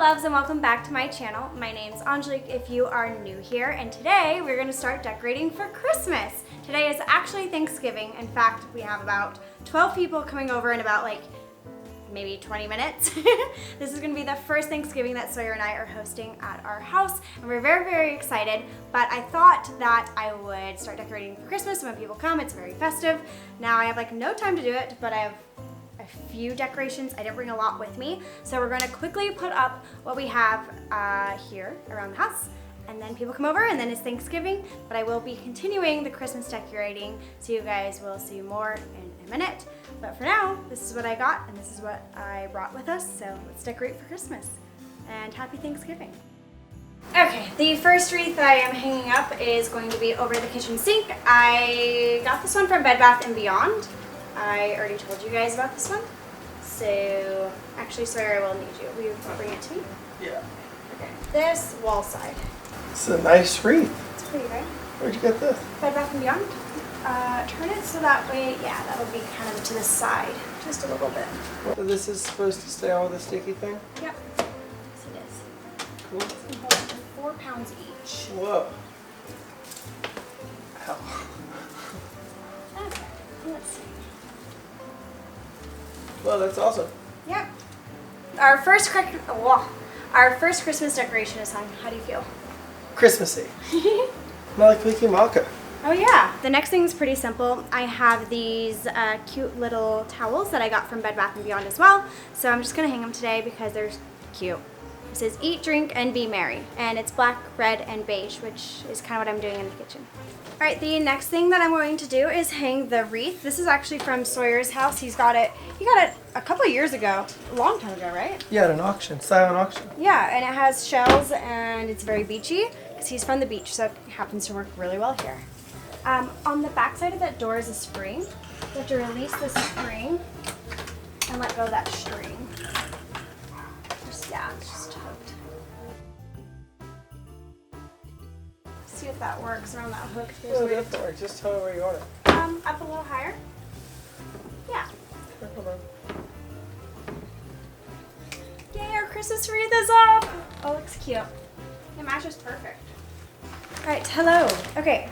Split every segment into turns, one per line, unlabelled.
loves, and welcome back to my channel. My name's Angelique if you are new here, and today we're going to start decorating for Christmas. Today is actually Thanksgiving. In fact, we have about 12 people coming over in about maybe 20 minutes. This is going to be the first Thanksgiving that Sawyer and I are hosting at our house, and we're very, very excited. But I thought that I would start decorating for Christmas, and when people come, it's very festive. Now I have no time to do it, but I have a few decorations. I didn't bring a lot with me, so we're going to quickly put up what we have here around the house, and then people come over, and then it's Thanksgiving. But I will be continuing the Christmas decorating, so you guys will see more in a minute. But for now, this is what I got, and this is what I brought with us, so let's decorate for Christmas. And happy Thanksgiving. Okay, the first wreath that I am hanging up is going to be over the kitchen sink. I got this one from Bed Bath & Beyond. I already told you guys about this one. So, actually, Sawyer, I will need you. Will you bring it to me?
Yeah.
Okay, this wall side.
It's a nice wreath.
It's pretty, right?
Where'd you get this?
Bed Bath & Beyond. Turn it so that way, yeah, that would be kind of to the side, just a little bit.
So this is supposed to stay on with the sticky thing?
Yep. Yes, it is.
Cool.
It's going to hold up to 4 pounds each.
Whoa. Ow.
Okay, let's see.
Well, that's awesome.
Yep. Our first Christmas decoration is hung. How do you feel?
Christmassy. Maliki Malka.
Oh yeah. The next thing is pretty simple. I have these cute little towels that I got from Bed Bath & Beyond as well. So I'm just going to hang them today because they're cute. It says eat, drink, and be merry. And it's black, red, and beige, which is kind of what I'm doing in the kitchen. Alright, the next thing that I'm going to do is hang the wreath. This is actually from Sawyer's house. He got it a couple of years ago. A long time ago, right?
Yeah, at an auction. Silent auction.
Yeah, and it has shells and it's very beachy because he's from the beach, so it happens to work really well here. On the back side of that door is a spring. You have to release the spring and let go of that string. It's just hooked. See if that works around that hook.
Oh, that's all right. Just tell me where you want it.
Up a little higher. Yeah.
Hold on.
Yay, our Christmas wreath is up! Oh, it looks cute. It matches perfect. Alright, hello. Okay.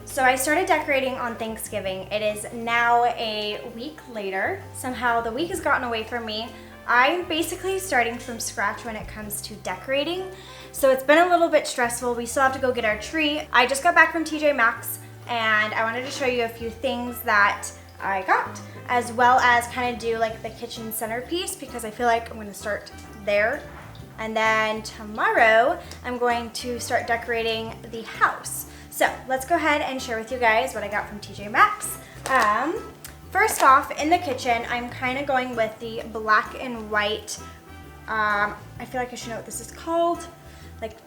So I started decorating on Thanksgiving. It is now a week later. Somehow the week has gotten away from me. I'm basically starting from scratch when it comes to decorating. So it's been a little bit stressful. We still have to go get our tree. I just got back from Maxx, and I wanted to show you a few things that I got, as well as kind of do the kitchen centerpiece, because I feel like I'm going to start there. And then tomorrow I'm going to start decorating the house. So let's go ahead and share with you guys what I got from Maxx. First off, in the kitchen, I'm kind of going with the black and white, I feel like I should know what this is called,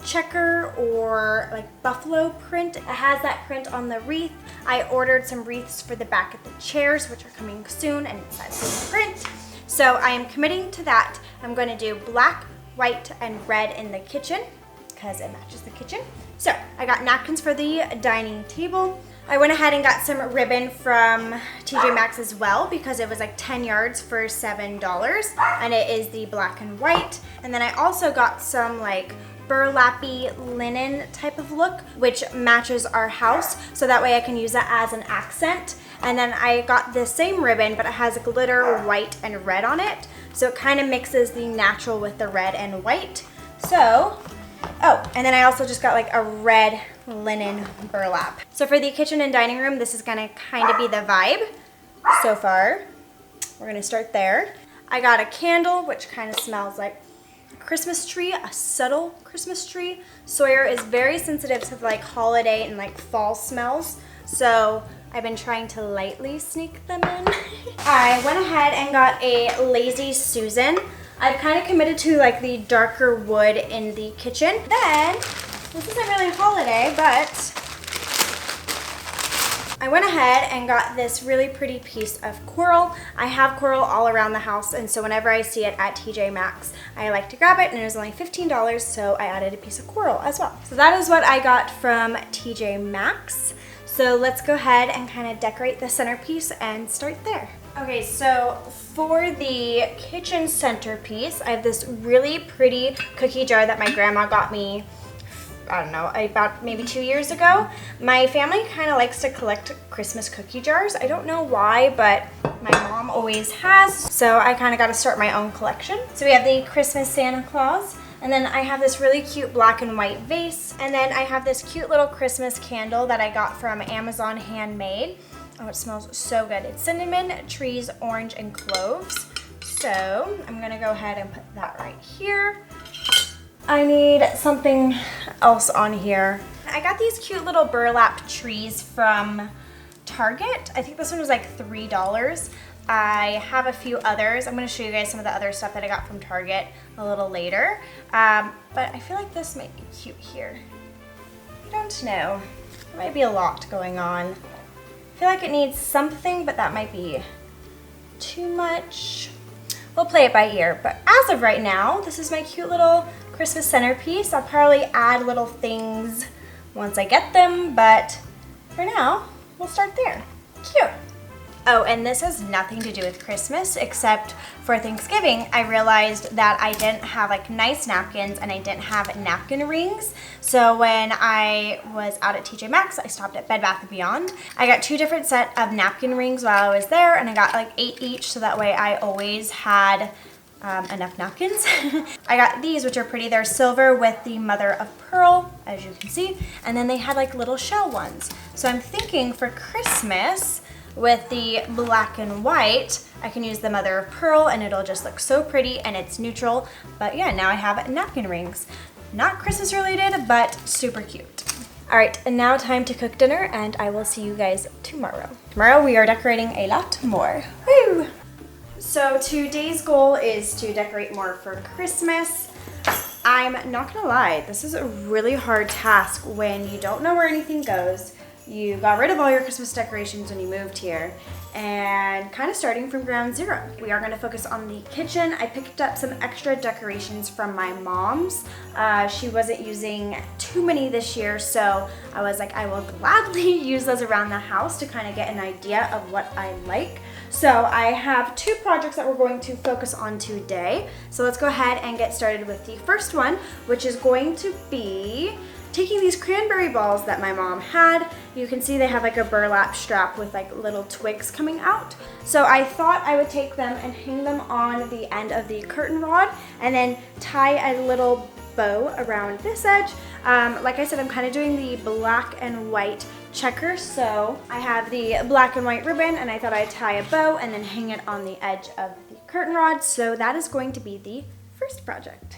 checker or buffalo print. It has that print on the wreath. I ordered some wreaths for the back of the chairs, which are coming soon, and it's that same print. So I am committing to that. I'm going to do black, white, and red in the kitchen because it matches the kitchen. So I got napkins for the dining table. I went ahead and got some ribbon from Maxx as well because it was 10 yards for $7, and it is the black and white. And then I also got some burlappy linen type of look, which matches our house, so that way I can use that as an accent. And then I got the same ribbon, but it has glitter white and red on it, so it kind of mixes the natural with the red and white. So, oh, and then I also just got a red linen burlap. So for the kitchen and dining room, this is gonna kind of be the vibe so far. We're gonna start there. I got a candle, which kind of smells like a Christmas tree, a subtle Christmas tree. Sawyer is very sensitive to holiday and fall smells, so I've been trying to lightly sneak them in. I went ahead and got a Lazy Susan. I've kind of committed to the darker wood in the kitchen. Then, this isn't really holiday, but I went ahead and got this really pretty piece of coral. I have coral all around the house, and so whenever I see it at Maxx, I like to grab it, and it was only $15, so I added a piece of coral as well. So that is what I got from Maxx. So let's go ahead and kind of decorate the centerpiece and start there. Okay, so for the kitchen centerpiece, I have this really pretty cookie jar that my grandma got me, I don't know, about maybe 2 years ago. My family kind of likes to collect Christmas cookie jars. I don't know why, but my mom always has, so I kind of got to start my own collection. So we have the Christmas Santa Claus, and then I have this really cute black and white vase, and then I have this cute little Christmas candle that I got from Amazon Handmade. Oh, it smells so good. It's cinnamon, trees, orange, and cloves. So I'm gonna go ahead and put that right here. I need something else on here. I got these cute little burlap trees from Target. I think this one was like $3. I have a few others. I'm gonna show you guys some of the other stuff that I got from Target a little later. But I feel like this might be cute here. I don't know. There might be a lot going on. I feel like it needs something, but that might be too much. We'll play it by ear, but as of right now, this is my cute little Christmas centerpiece. I'll probably add little things once I get them, but for now, we'll start there. Cute. Oh, and this has nothing to do with Christmas, except for Thanksgiving, I realized that I didn't have like nice napkins and I didn't have napkin rings. So when I was out at TJ Maxx, I stopped at Bed Bath & Beyond. I got 2 different set of napkin rings while I was there, and I got like 8 each, so that way I always had enough napkins. I got these, which are pretty. They're silver with the mother of pearl, as you can see, and then they had like little shell ones. So I'm thinking for Christmas, with the black and white, I can use the mother of pearl and it'll just look so pretty and it's neutral. But yeah, now I have napkin rings. Not Christmas related, but super cute. All right, and now time to cook dinner, and I will see you guys tomorrow. Tomorrow we are decorating a lot more. Woo! So today's goal is to decorate more for Christmas. I'm not gonna lie, this is a really hard task when you don't know where anything goes. You got rid of all your Christmas decorations when you moved here, and kind of starting from ground zero. We are going to focus on the kitchen. I picked up some extra decorations from my mom's. She wasn't using too many this year, so I was like, I will gladly use those around the house to kind of get an idea of what I like. So I have 2 projects that we're going to focus on today. So let's go ahead and get started with the first one, which is going to be taking these cranberry balls that my mom had. You can see they have like a burlap strap with like little twigs coming out. So I thought I would take them and hang them on the end of the curtain rod and then tie a little bow around this edge. Like I said, I'm kind of doing the black and white checker. So I have the black and white ribbon and I thought I'd tie a bow and then hang it on the edge of the curtain rod. So that is going to be the first project.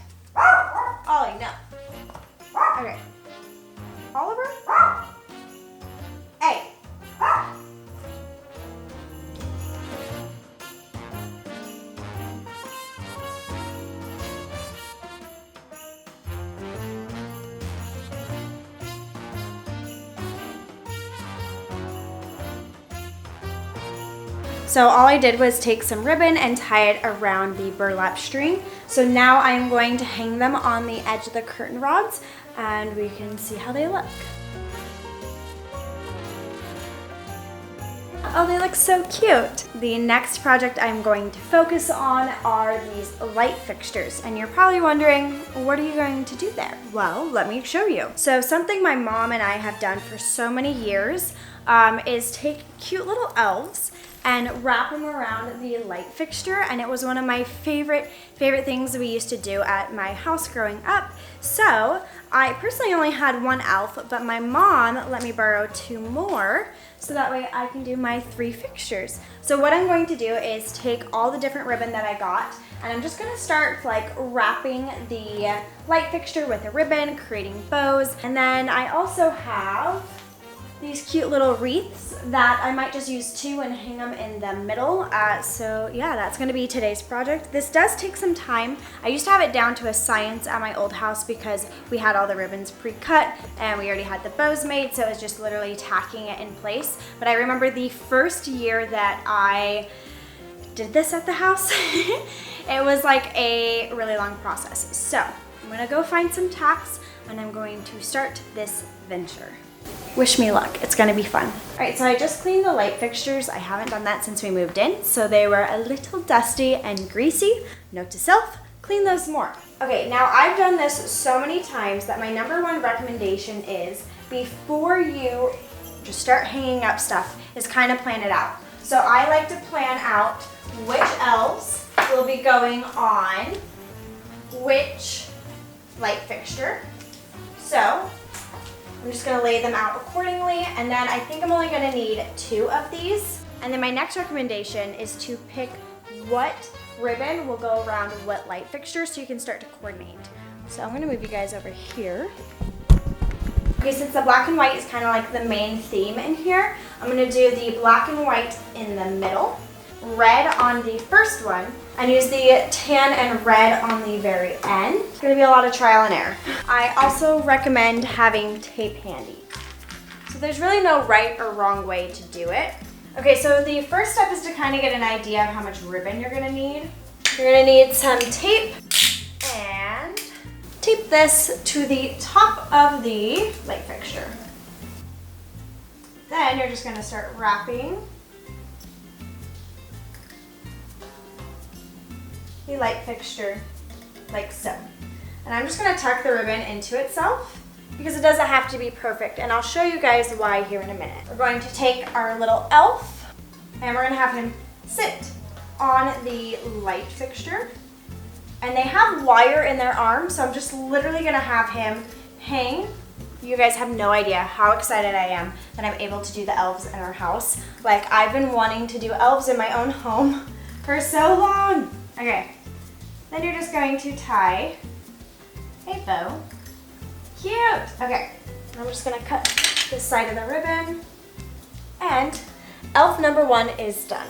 Ollie, no. Okay. Oliver? Hey. So all I did was take some ribbon and tie it around the burlap string. So now I'm going to hang them on the edge of the curtain rods and we can see how they look. Oh, they look so cute. The next project I'm going to focus on are these light fixtures. And you're probably wondering, what are you going to do there? Well, let me show you. So something my mom and I have done for so many years is take cute little elves and wrap them around the light fixture, and it was one of my favorite things we used to do at my house growing up. So I personally only had 1 elf, but my mom let me borrow 2 more, so that way I can do my 3 fixtures. So what I'm going to do is take all the different ribbon that I got, and I'm just gonna start like wrapping the light fixture with a ribbon, creating bows, and then I also have these cute little wreaths that I might just use 2 and hang them in the middle. So yeah, that's gonna be today's project. This does take some time. I used to have it down to a science at my old house because we had all the ribbons pre-cut and we already had the bows made, so it was just literally tacking it in place. But I remember the first year that I did this at the house, it was like a really long process. So I'm gonna go find some tacks and I'm going to start this venture. Wish me luck. It's gonna be fun. All right, so I just cleaned the light fixtures. I haven't done that since we moved in, so they were a little dusty and greasy. Note to self, clean those more. Okay, now I've done this so many times that my #1 recommendation is before you just start hanging up stuff is kind of plan it out. So I like to plan out which elves will be going on which light fixture. So I'm just gonna lay them out accordingly, and then I think I'm only gonna need 2 of these. And then my next recommendation is to pick what ribbon will go around what light fixture so you can start to coordinate. So I'm gonna move you guys over here. Okay, since the black and white is kind of like the main theme in here, I'm gonna do the black and white in the middle, red on the first one, and use the tan and red on the very end. It's gonna be a lot of trial and error. I also recommend having tape handy. So there's really no right or wrong way to do it. Okay, so the first step is to kind of get an idea of how much ribbon you're gonna need. You're gonna need some tape and tape this to the top of the light fixture. Then you're just gonna start wrapping the light fixture like so. And I'm just gonna tuck the ribbon into itself because it doesn't have to be perfect, and I'll show you guys why here in a minute. We're going to take our little elf and we're gonna have him sit on the light fixture. And they have wire in their arms, so I'm just literally gonna have him hang. You guys have no idea how excited I am that I'm able to do the elves in our house. Like, I've been wanting to do elves in my own home for so long. Okay, then you're just going to tie a bow. Cute. Okay, I'm just gonna cut this side of the ribbon, and elf #1 is done.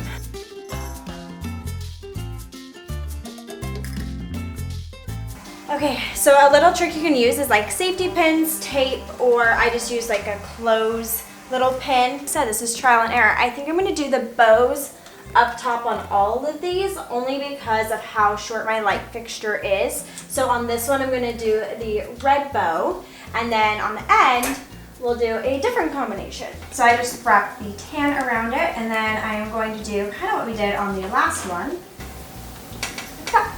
Okay, so a little trick you can use is like safety pins, tape, or I just use like a close little pin. So this is trial and error. I think I'm gonna do the bows up top on all of these only because of how short my light fixture is. So on this one, I'm gonna do the red bow, and then on the end, we'll do a different combination. So I just wrap the tan around it, and then I am going to do kind of what we did on the last one. Like that.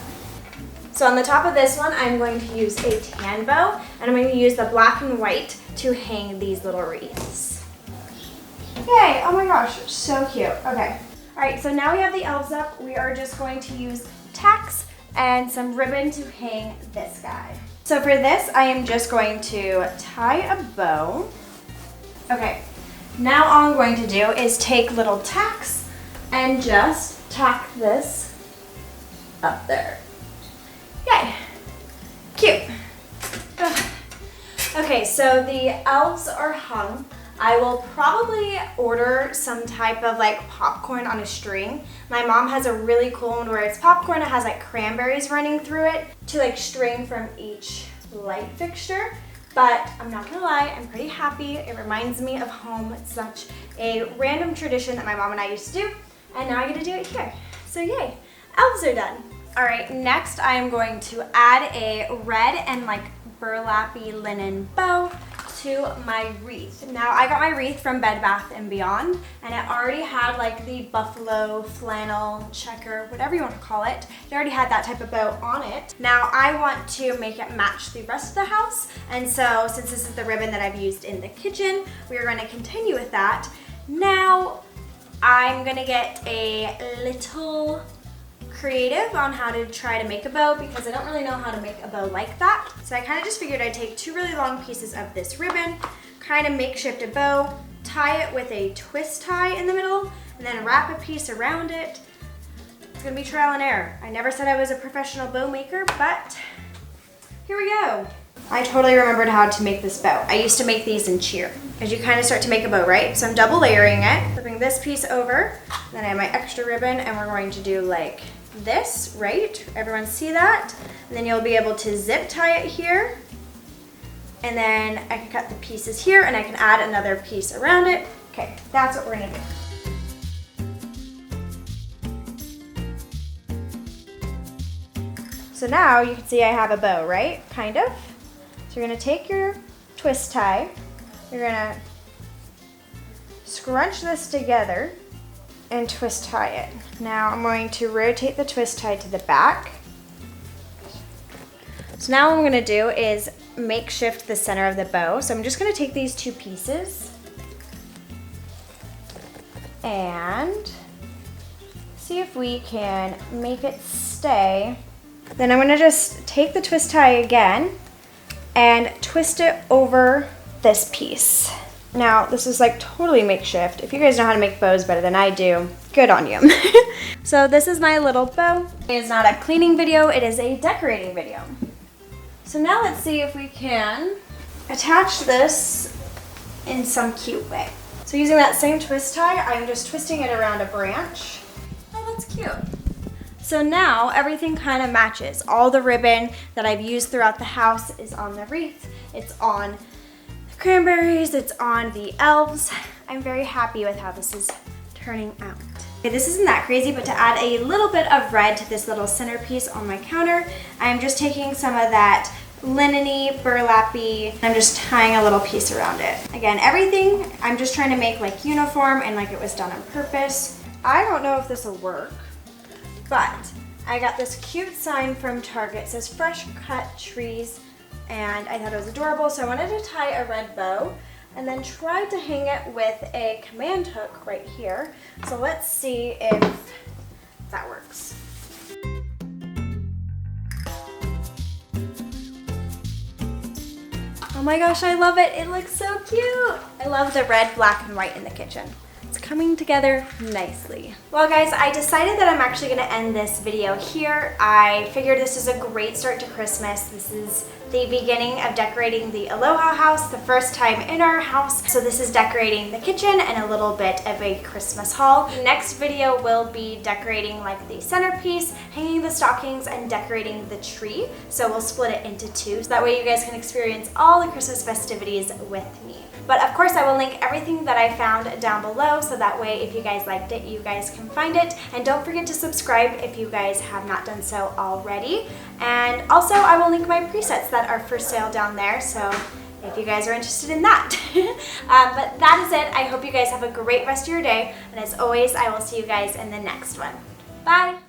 So on the top of this one, I'm going to use a tan bow, and I'm going to use the black and white to hang these little wreaths. Yay, oh my gosh, so cute. Okay. All right, so now we have the elves up. We are just going to use tacks and some ribbon to hang this guy. So for this, I am just going to tie a bow. Okay, now all I'm going to do is take little tacks and just tack this up there. Yay, cute. Ugh. Okay, so the elves are hung. I will probably order some type of like popcorn on a string. My mom has a really cool one where it's popcorn, it has like cranberries running through it to like string from each light fixture. But I'm not gonna lie, I'm pretty happy. It reminds me of home. It's such a random tradition that my mom and I used to do, and now I get to do it here. So yay, elves are done. All right, next I am going to add a red and like burlappy linen bow to my wreath. Now I got my wreath from Bed Bath & Beyond, and it already had like the buffalo, flannel, checker, whatever you want to call it. It already had that type of bow on it. Now I want to make it match the rest of the house, and so since this is the ribbon that I've used in the kitchen, we are going to continue with that. Now I'm gonna get a little creative on how to try to make a bow because I don't really know how to make a bow like that. So I kind of just figured I'd take 2 really long pieces of this ribbon, kind of makeshift a bow, tie it with a twist tie in the middle, and then wrap a piece around it. It's gonna be trial and error. I never said I was a professional bow maker, but here we go. I totally remembered how to make this bow. I used to make these in cheer. As you kind of start to make a bow, right? So I'm double layering it. So bring this piece over, then I have my extra ribbon, and we're going to do like this, right? Everyone see that? And then you'll be able to zip tie it here. And then I can cut the pieces here, and I can add another piece around it. Okay, that's what we're gonna do. So now you can see I have a bow, right? Kind of. So you're gonna take your twist tie, you're gonna scrunch this together and twist tie it. Now I'm going to rotate the twist tie to the back. So now what I'm gonna do is makeshift the center of the bow. So I'm just gonna take these two pieces and see if we can make it stay. Then I'm gonna just take the twist tie again and twist it over this piece. Now, this is like totally makeshift. If you guys know how to make bows better than I do, good on you. So this is my little bow. It is not a cleaning video, it is a decorating video. So now let's see if we can attach this in some cute way. So using that same twist tie, I'm just twisting it around a branch. Oh, that's cute. So now everything kind of matches. All the ribbon that I've used throughout the house is on the wreath. It's on the cranberries, it's on the elves. I'm very happy with how this is turning out. Okay, this isn't that crazy, but to add a little bit of red to this little centerpiece on my counter, I'm just taking some of that linen-y, burlappy, I'm just tying a little piece around it. Again, everything I'm just trying to make like uniform and like it was done on purpose. I don't know if this will work, but I got this cute sign from Target. It says fresh cut trees, and I thought it was adorable, so I wanted to tie a red bow and then tried to hang it with a command hook right here. So let's see if that works. Oh my gosh, I love it. It looks so cute. I love the red, black, and white in the kitchen. It's coming together nicely. Well guys, I decided that I'm actually gonna end this video here. I figured this is a great start to Christmas. This is the beginning of decorating the Aloha house, the first time in our house. So this is decorating the kitchen and a little bit of a Christmas haul. The next video will be decorating like the centerpiece, hanging the stockings, and decorating the tree. So we'll split it into two, so that way you guys can experience all the Christmas festivities with me. But of course, I will link everything that I found down below, so that way if you guys liked it, you guys can find it. And don't forget to subscribe if you guys have not done so already. And also, I will link my presets that are for sale down there, so if you guys are interested in that. But that is it. I hope you guys have a great rest of your day. And as always, I will see you guys in the next one. Bye!